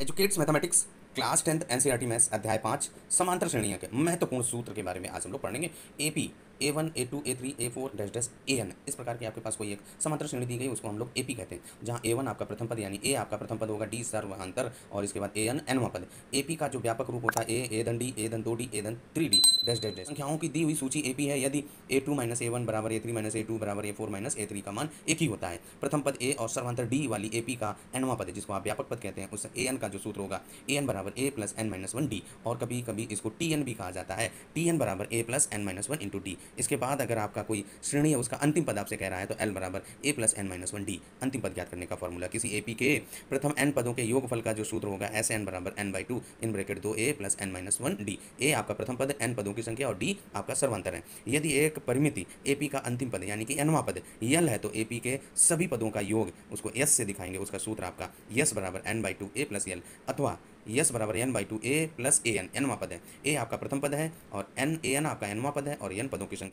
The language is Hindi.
Educates mathematics class 10th NCERT maths अध्याय 5 समांतर श्रेणियों के महत्वपूर्ण सूत्र के बारे में आज हम लोग पढ़ेंगे। AP A1 A2 A3 A4 dash dash AN इस प्रकार के आपके पास कोई एक समांतर श्रेणी दी गई, उसको हम लोग एपी कहते हैं, जहां A1 आपका प्रथम पद यानी ए आपका प्रथम पद होगा, डी सर्वांतर और इसके बाद AN nवां पद। एपी का जो व्यापक रूप होता है ए धन डी ए धन 2D ए धन 3D डैश डैश डैश। संख्याओं की दी हुई सूची एपी है यदि A2 माइनस A1 बराबर A3 माइनस A2 बराबर A4 माइनस A3 का मान एक ही होता है। प्रथम पद ए और सर्वांतर डी वाली एपी का nवां पद जिसको आप व्यापक पद कहते हैं, उस AN का जो सूत्र होगा AN बराबर A plus N minus 1D, और कभी कभी इसको TN भी कहा जाता है, TN बराबर A plus N minus 1 into D. इसके बाद अगर आपका कोई श्रेणी है उसका अंतिम पद आपसे कह रहा है तो L बराबर A plus N minus 1D अंतिम पद ज्ञात करने का फॉर्मूला। किसी एपी के प्रथम n पदों के योगफल का जो सूत्र होगा SN बराबर N/2 in bracket 2A plus N minus 1D। A आपका प्रथम पद, n पदों की संख्या और D आपका सर्वांतर है। यदि एक परिमिति एपी का अंतिम पद यानी कि nवां पद यल है तो एपी के सभी पदों का योग उसको s से दिखाएंगे। उसका सूत्र आपका s बराबर N/2 A प्लस यल अथवा s बराबर N/2 A प्लस AN nवां पद है। A आपका प्रथम पद है और N AN आपका nवां पद है और n पदों की संख्या